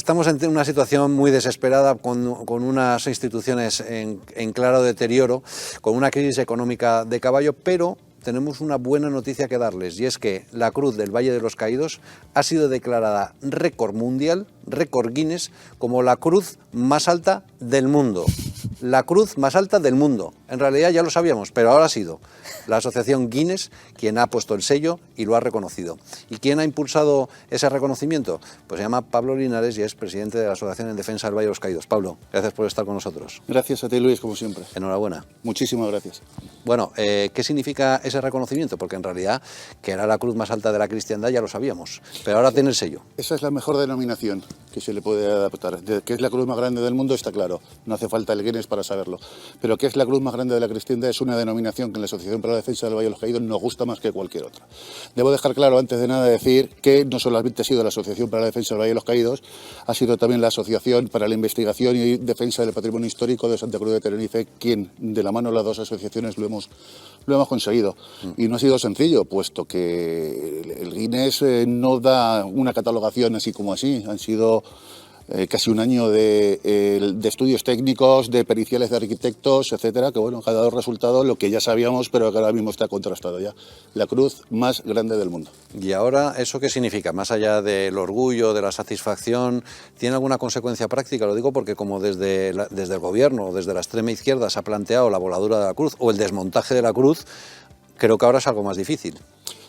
Estamos en una situación muy desesperada con unas instituciones en claro deterioro, con una crisis económica de caballo, pero tenemos una buena noticia que darles, y es que la Cruz del Valle de los Caídos ha sido declarada récord mundial, récord Guinness, como la cruz más alta del mundo. La cruz más alta del mundo. En realidad ya lo sabíamos, pero ahora ha sido la asociación Guinness quien ha puesto el sello y lo ha reconocido. ¿Y quién ha impulsado ese reconocimiento? Pues se llama Pablo Linares y es presidente de la Asociación en Defensa del Valle de los Caídos. Pablo, gracias por estar con nosotros. Gracias a ti, Luis, como siempre. Enhorabuena. Muchísimas gracias. Bueno, ¿qué significa ese reconocimiento? Porque en realidad que era la cruz más alta de la cristiandad ya lo sabíamos, pero ahora tiene el sello. Esa es la mejor denominación que se le puede adaptar. Que es la cruz más grande del mundo está claro, no hace falta el Guinness para saberlo. Pero que es la cruz más grande de la cristiandad es una denominación que en la Asociación para la Defensa del Valle de los Caídos nos gusta más que cualquier otra. Debo dejar claro antes de nada decir que no solamente ha sido la Asociación para la Defensa del Valle de los Caídos, ha sido también la Asociación para la Investigación y Defensa del Patrimonio Histórico de Santa Cruz de Tenerife, quien de la mano de las dos asociaciones lo hemos conseguido. Y no ha sido sencillo, puesto que el Guinness no da una catalogación así como así. Han sido casi un año de estudios técnicos, de periciales de arquitectos, etcétera, que bueno, ha dado resultado lo que ya sabíamos, pero que ahora mismo está contrastado ya. La cruz más grande del mundo. ¿Y ahora eso qué significa? Más allá del orgullo, de la satisfacción, ¿tiene alguna consecuencia práctica? Lo digo porque como desde el gobierno, desde la extrema izquierda se ha planteado la voladura de la cruz o el desmontaje de la cruz, creo que ahora es algo más difícil.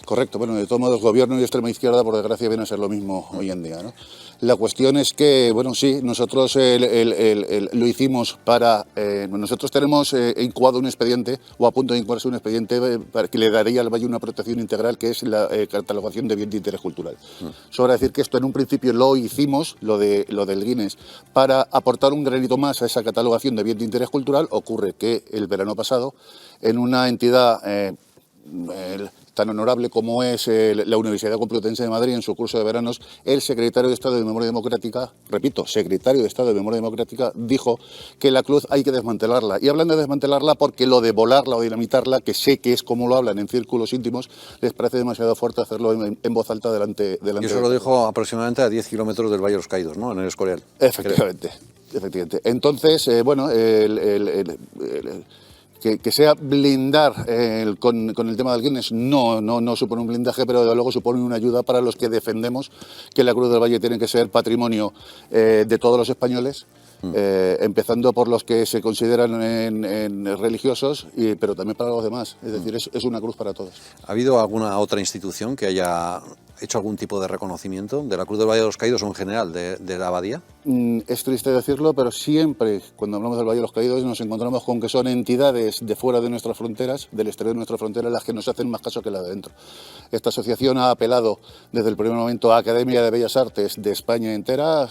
Correcto, bueno, de todos modos, gobierno y extrema izquierda, por desgracia, viene a ser lo mismo hoy en día, ¿no? La cuestión es que, bueno, sí, nosotros lo hicimos para... nosotros tenemos incubado un expediente, o a punto de incubarse un expediente, para que le daría al Valle una protección integral, que es la catalogación de bien de interés cultural. Sobra decir que esto en un principio lo hicimos, lo del Guinness, para aportar un granito más a esa catalogación de bien de interés cultural. Ocurre que el verano pasado, en una entidad... tan honorable como es la Universidad Complutense de Madrid, en su curso de veranos, el secretario de Estado de Memoria Democrática, repito, secretario de Estado de Memoria Democrática, dijo que la cruz hay que desmantelarla. Y hablan de desmantelarla porque lo de volarla o dinamitarla, que sé que es como lo hablan en círculos íntimos, les parece demasiado fuerte hacerlo en voz alta delante Y eso lo dijo aproximadamente a 10 kilómetros del Valle de los Caídos, ¿no? En el Escorial. Efectivamente, efectivamente. Entonces, bueno, que sea blindar con el tema del Guinness no supone un blindaje, pero desde luego supone una ayuda para los que defendemos que la Cruz del Valle tiene que ser patrimonio de todos los españoles, empezando por los que se consideran religiosos, pero también para los demás. Es decir, es una cruz para todos. ¿Ha habido alguna otra institución que haya hecho algún tipo de reconocimiento de la Cruz del Valle de los Caídos o en general de la abadía? Es triste decirlo, pero siempre cuando hablamos del Valle de los Caídos nos encontramos con que son entidades de fuera de nuestras fronteras, del exterior de nuestras fronteras, las que nos hacen más caso que la de dentro. Esta asociación ha apelado desde el primer momento a Academia de Bellas Artes de España entera.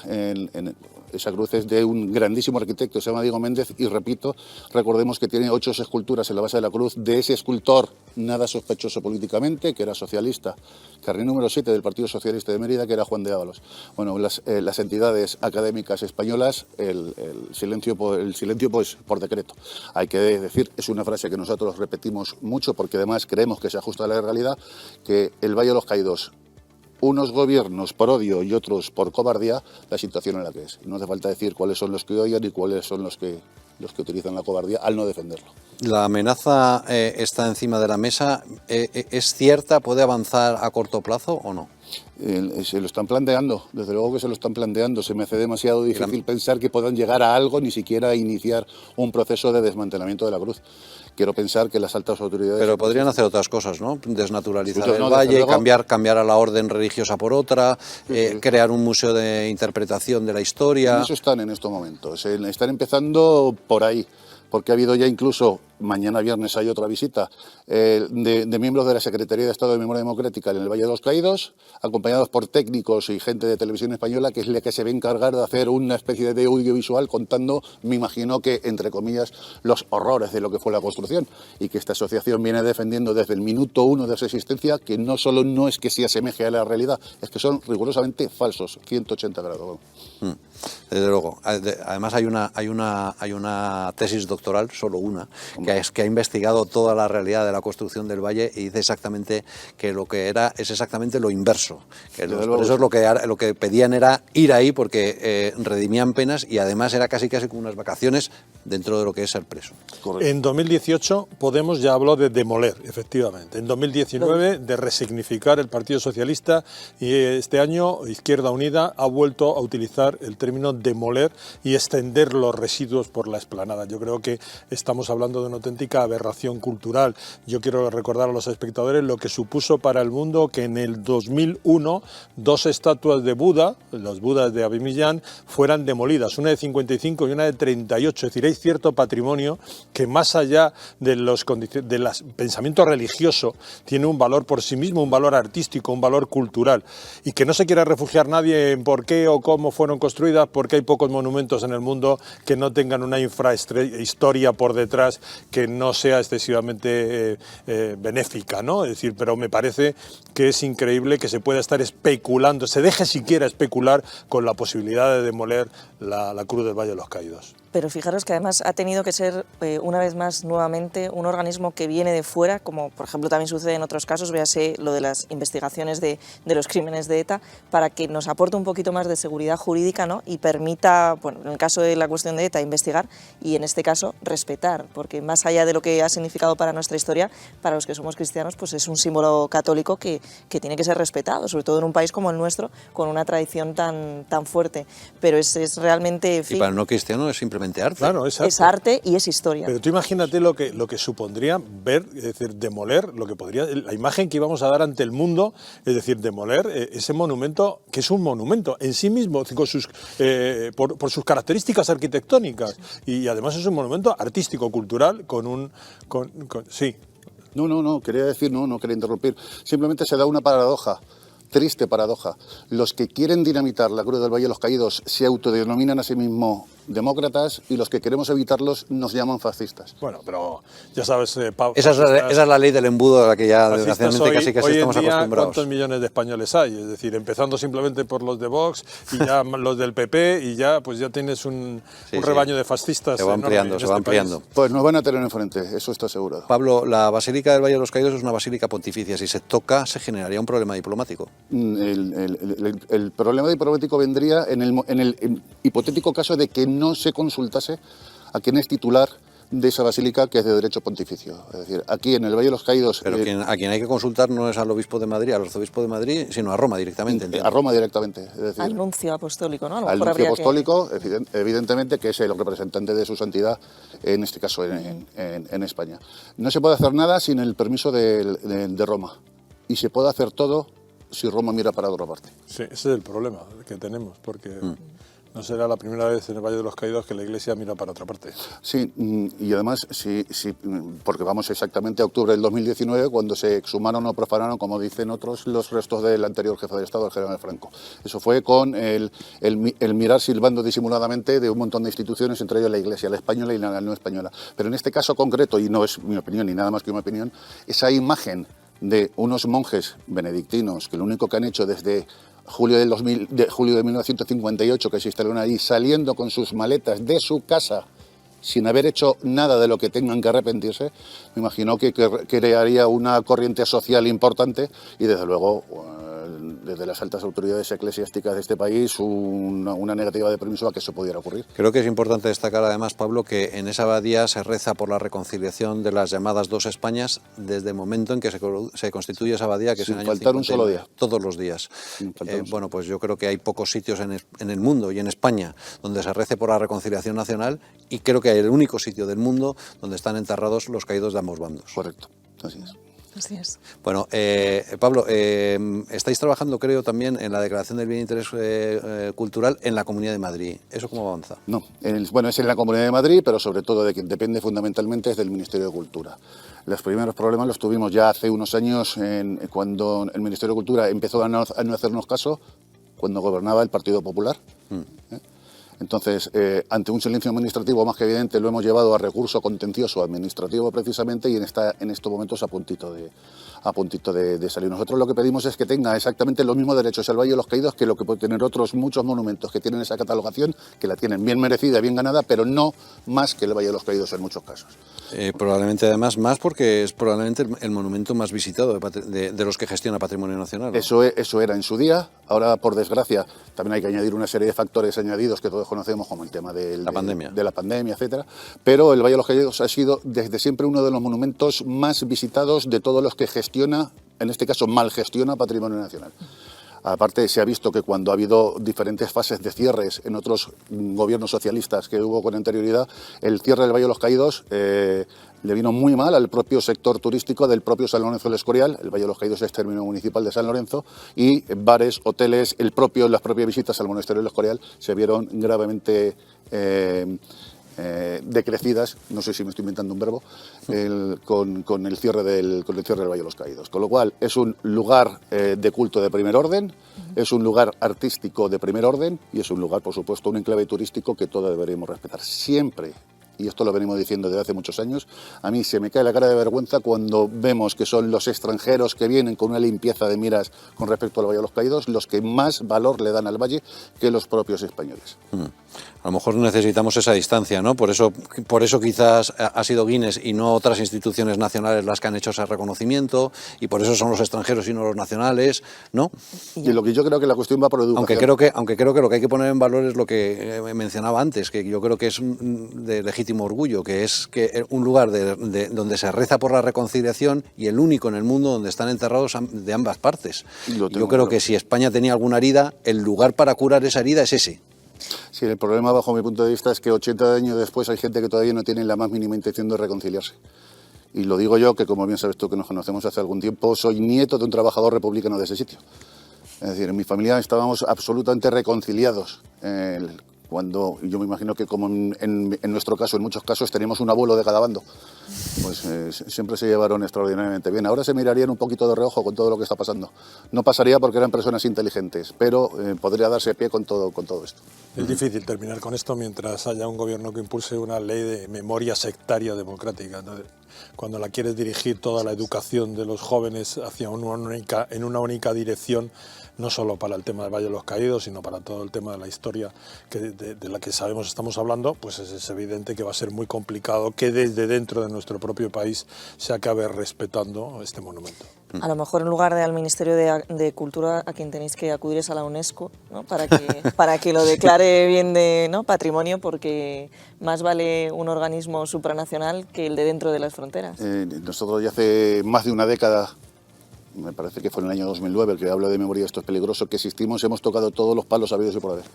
Esa cruz es de un grandísimo arquitecto, se llama Diego Méndez, y repito, recordemos que tiene 8 esculturas en la base de la cruz de ese escultor nada sospechoso políticamente, que era socialista, carnet número 7 del Partido Socialista de Mérida, que era Juan de Ábalos. Bueno, las entidades académicas españolas, el silencio pues por decreto. Hay que decir, es una frase que nosotros repetimos mucho porque además creemos que se ajusta a la realidad, que el Valle de los Caídos, unos gobiernos por odio y otros por cobardía, la situación en la que es. No hace falta decir cuáles son los que odian y cuáles son los que utilizan la cobardía al no defenderlo. ¿La amenaza está encima de la mesa? ¿Es cierta? ¿Puede avanzar a corto plazo o no? Se lo están planteando, desde luego que se lo están planteando. Se me hace demasiado difícil pensar que puedan llegar a algo, ni siquiera a iniciar un proceso de desmantelamiento de la cruz. Quiero pensar que las altas autoridades... Pero podrían hacer otras cosas, ¿no? Desnaturalizar el valle, cambiar a la orden religiosa por otra, crear un museo de interpretación de la historia... En eso están en estos momentos, están empezando por ahí, porque ha habido ya incluso, mañana viernes hay otra visita, de miembros de la Secretaría de Estado de Memoria Democrática en el Valle de los Caídos, acompañados por técnicos y gente de televisión española, que es la que se va a encargar de hacer una especie de audiovisual contando, me imagino que, entre comillas, los horrores de lo que fue la construcción, y que esta asociación viene defendiendo desde el minuto 1 de su existencia, que no solo no es que se asemeje a la realidad, es que son rigurosamente falsos, 180 grados. Desde luego. Además hay una tesis doctoral, solo una, que ha investigado toda la realidad de la construcción del valle y dice exactamente que lo que era es exactamente lo inverso. Que los presos lo que pedían era ir ahí porque redimían penas y además era casi como unas vacaciones dentro de lo que es ser preso. Correcto. En 2018 Podemos ya habló de demoler, efectivamente. En 2019 de resignificar el Partido Socialista y este año Izquierda Unida ha vuelto a utilizar el término demoler y extender los residuos por la explanada. Yo creo que estamos hablando de una auténtica aberración cultural. Yo quiero recordar a los espectadores lo que supuso para el mundo que en el 2001 2 estatuas de Buda, los Budas de Abimillán, fueran demolidas, una de 55 y una de 38. Es decir, hay cierto patrimonio que más allá del pensamiento religioso tiene un valor por sí mismo, un valor artístico, un valor cultural, y que no se quiera refugiar nadie en por qué o cómo fueron construidas, porque hay pocos monumentos en el mundo que no tengan una infrahistoria por detrás que no sea excesivamente benéfica, ¿no? Es decir, pero me parece que es increíble que se pueda estar especulando, se deje siquiera especular con la posibilidad de demoler la Cruz del Valle de los Caídos. Pero fijaros que además ha tenido que ser, una vez más, nuevamente, un organismo que viene de fuera, como por ejemplo también sucede en otros casos, véase lo de las investigaciones de los crímenes de ETA, para que nos aporte un poquito más de seguridad jurídica, ¿no? Y permita, bueno, en el caso de la cuestión de ETA, investigar y en este caso respetar, porque más allá de lo que ha significado para nuestra historia, para los que somos cristianos, pues es un símbolo católico que tiene que ser respetado, sobre todo en un país como el nuestro, con una tradición tan fuerte. Pero es realmente... En fin, y para el no cristiano es simplemente arte. Claro, es arte y es historia. Pero tú imagínate lo que supondría ver, es decir, demoler, lo que podría, la imagen que íbamos a dar ante el mundo, es decir, demoler ese monumento, que es un monumento en sí mismo, con sus, por sus características arquitectónicas, y además es un monumento artístico, cultural, sí. No, quería decir, no quería interrumpir. Simplemente se da una paradoja. Triste paradoja. Los que quieren dinamitar la Cruz del Valle de los Caídos se autodenominan a sí mismos demócratas y los que queremos evitarlos nos llaman fascistas. Bueno, pero ya sabes, esa es la ley del embudo a la que ya desgraciadamente casi estamos acostumbrados. ¿Cuántos millones de españoles hay? Es decir, empezando simplemente por los de Vox y ya los del PP y ya pues ya tienes un rebaño de fascistas. Se va ampliando. Pues nos van a tener enfrente, eso está asegurado. Pablo, la Basílica del Valle de los Caídos es una basílica pontificia. Si se toca, se generaría un problema diplomático. El problema diplomático vendría en el hipotético caso de que no se consultase a quien es titular de esa basílica, que es de derecho pontificio. Es decir, aquí en el Valle de los Caídos... Pero a quien hay que consultar no es al obispo de Madrid, al arzobispo de Madrid, sino a Roma directamente. ¿Entiendes? A Roma directamente. Es decir, al nuncio apostólico, ¿no? Al nuncio apostólico, evidentemente, que es el representante de su santidad, en este caso en España. No se puede hacer nada sin el permiso de Roma. Y se puede hacer todo si Roma mira para otra parte. Sí, ese es el problema que tenemos, porque no será la primera vez en el Valle de los Caídos que la Iglesia mira para otra parte. Sí, y además, sí, porque vamos exactamente a octubre del 2019, cuando se exhumaron o profanaron, como dicen otros, los restos del anterior jefe de Estado, el general Franco. Eso fue con el mirar silbando disimuladamente de un montón de instituciones, entre ellas la Iglesia, la española y la no española. Pero en este caso concreto, y no es mi opinión ni nada más que una opinión, esa imagen de unos monjes benedictinos que lo único que han hecho desde julio de 1958, que se instalaron ahí, saliendo con sus maletas de su casa sin haber hecho nada de lo que tengan que arrepentirse, me imagino que crearía una corriente social importante y desde luego desde las altas autoridades eclesiásticas de este país una negativa de permiso a que eso pudiera ocurrir. Creo que es importante destacar además, Pablo, que en esa abadía se reza por la reconciliación de las llamadas dos Españas desde el momento en que se constituye esa abadía, que es en el año 50, un solo día. Todos los días. Bueno, pues yo creo que hay pocos sitios en el mundo y en España donde se rece por la reconciliación nacional, y creo que hay el único sitio del mundo donde están enterrados los caídos de ambos bandos. Correcto, así es. Así es. Bueno, Pablo, estáis trabajando, creo, también en la declaración del bien de interés cultural en la Comunidad de Madrid. ¿Eso cómo avanza? No, bueno, es en la Comunidad de Madrid, pero sobre todo de quien depende fundamentalmente es del Ministerio de Cultura. Los primeros problemas los tuvimos ya hace unos años, cuando el Ministerio de Cultura empezó a no hacernos caso, cuando gobernaba el Partido Popular. Entonces, ante un silencio administrativo más que evidente, lo hemos llevado a recurso contencioso administrativo precisamente, y en estos momentos a puntito de salir. Nosotros lo que pedimos es que tenga exactamente los mismos derechos el Valle de los Caídos que lo que pueden tener otros muchos monumentos que tienen esa catalogación, que la tienen bien merecida, bien ganada, pero no más que el Valle de los Caídos en muchos casos. Probablemente además más porque es probablemente el monumento más visitado de los que gestiona Patrimonio Nacional, ¿no? Eso era en su día. Ahora, por desgracia, también hay que añadir una serie de factores añadidos que todos conocemos, como el tema de la pandemia, etcétera. Pero el Valle de los Caídos ha sido desde siempre uno de los monumentos más visitados de todos los que gestiona, en este caso mal gestiona, Patrimonio Nacional. Aparte, se ha visto que cuando ha habido diferentes fases de cierres en otros gobiernos socialistas que hubo con anterioridad, el cierre del Valle de los Caídos le vino muy mal al propio sector turístico del propio San Lorenzo del Escorial. El Valle de los Caídos es término municipal de San Lorenzo, y bares, hoteles, las propias visitas al monasterio del Escorial se vieron gravemente decrecidas, no sé si me estoy inventando un verbo, con el cierre del Valle de los Caídos. Con lo cual, es un lugar de culto de primer orden, es un lugar artístico de primer orden, y es un lugar, por supuesto, un enclave turístico que todos deberíamos respetar siempre. Y esto lo venimos diciendo desde hace muchos años. A mí se me cae la cara de vergüenza cuando vemos que son los extranjeros que vienen con una limpieza de miras con respecto al Valle de los Caídos los que más valor le dan al valle que los propios españoles. A lo mejor necesitamos esa distancia, ¿no? Por eso quizás ha sido Guinness y no otras instituciones nacionales las que han hecho ese reconocimiento, y por eso son los extranjeros y no los nacionales, ¿no? Y lo que yo creo que la cuestión va por educación. Aunque creo que lo que hay que poner en valor es lo que mencionaba antes, que yo creo que es de legítimo orgullo, que es que un lugar donde se reza por la reconciliación, y el único en el mundo donde están enterrados de ambas partes. Yo creo que si España tenía alguna herida, el lugar para curar esa herida es ese. Sí, el problema, bajo mi punto de vista, es que 80 años después hay gente que todavía no tiene la más mínima intención de reconciliarse. Y lo digo yo, que como bien sabes tú, que nos conocemos hace algún tiempo, soy nieto de un trabajador republicano de ese sitio. Es decir, en mi familia estábamos absolutamente reconciliados. Cuando yo me imagino que, como en nuestro caso, en muchos casos, teníamos un abuelo de cada bando, pues siempre se llevaron extraordinariamente bien. Ahora se mirarían un poquito de reojo con todo lo que está pasando. No pasaría porque eran personas inteligentes, pero podría darse pie con todo esto. Es difícil terminar con esto mientras haya un gobierno que impulse una ley de memoria sectaria democrática. Entonces, cuando la quieres dirigir toda la educación de los jóvenes hacia en una única dirección, no solo para el tema del Valle de los Caídos, sino para todo el tema de la historia de la que estamos hablando, pues es evidente que va a ser muy complicado que desde dentro de nuestro propio país se acabe respetando este monumento. A lo mejor en lugar de al Ministerio de Cultura, a quien tenéis que acudir es a la UNESCO, ¿no? para que lo declare bien de, ¿no?, patrimonio, porque más vale un organismo supranacional que el de dentro de las fronteras. Nosotros ya hace más de una década, me parece que fue en el año 2009, el que hablo de memoria, esto es peligroso, que existimos, hemos tocado todos los palos habidos y por haber.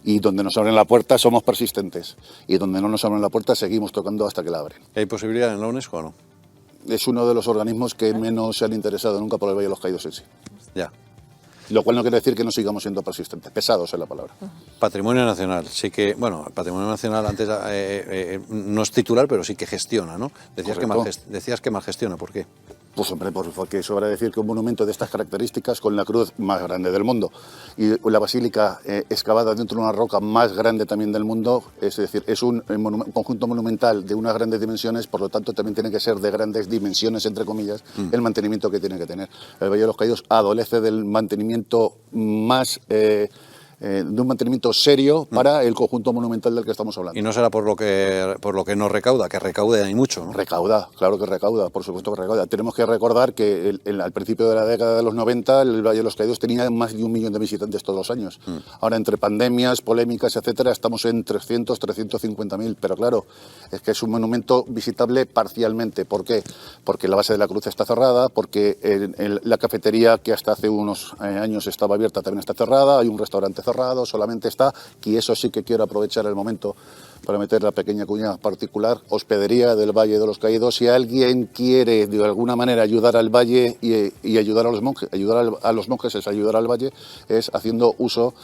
Y donde nos abren la puerta somos persistentes, y donde no nos abren la puerta seguimos tocando hasta que la abren. ¿Hay posibilidad en la UNESCO o no? Es uno de los organismos que menos se han interesado nunca por el Valle de los Caídos en sí. Ya. Lo cual no quiere decir que no sigamos siendo persistentes, pesados es la palabra. Patrimonio Nacional, sí que, bueno, Patrimonio Nacional antes no es titular, pero sí que gestiona, ¿no? Decías que mal gestiona, ¿por qué? Pues hombre, porque sobra decir que un monumento de estas características, con la cruz más grande del mundo y la basílica excavada dentro de una roca más grande también del mundo, es decir, es un conjunto monumental de unas grandes dimensiones, por lo tanto también tiene que ser de grandes dimensiones, entre comillas, el mantenimiento que tiene que tener. El Valle de los Caídos adolece del mantenimiento más... de un mantenimiento serio para el conjunto monumental del que estamos hablando. Y no será por lo que no recauda, que recaude hay mucho, ¿no? Recauda, claro que recauda, por supuesto que recauda. Tenemos que recordar que al principio de la década de los 90 el Valle de los Caídos tenía más de 1 millón de visitantes todos los años. Ahora, entre pandemias, polémicas, etcétera, estamos en 300, 350.000, pero claro, es que es un monumento visitable parcialmente. ¿Por qué? Porque la base de la cruz está cerrada, porque la cafetería, que hasta hace unos años estaba abierta, también está cerrada, hay un restaurante cerrado, solamente está, y eso sí que quiero aprovechar el momento para meter la pequeña cuña particular, Hospedería del Valle de los Caídos. Si alguien quiere de alguna manera ayudar al Valle y ayudar a los monjes, ayudar a los monjes es ayudar al Valle, es haciendo uso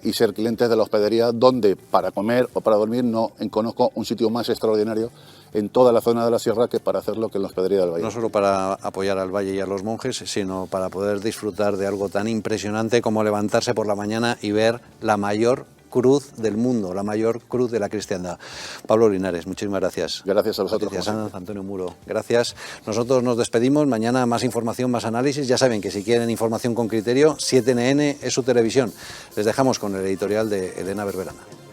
y ser clientes de la hospedería, donde para comer o para dormir no conozco un sitio más extraordinario en toda la zona de la sierra que para hacerlo que en la hospedería del Valle. No solo para apoyar al Valle y a los monjes, sino para poder disfrutar de algo tan impresionante como levantarse por la mañana y ver la mayor cruz del mundo, la mayor cruz de la cristiandad. Pablo Linares, muchísimas gracias. Gracias a vosotros. Gracias, Antonio Muro. Gracias. Nosotros nos despedimos. Mañana más información, más análisis. Ya saben que si quieren información con criterio, 7NN es su televisión. Les dejamos con el editorial de Elena Berberana.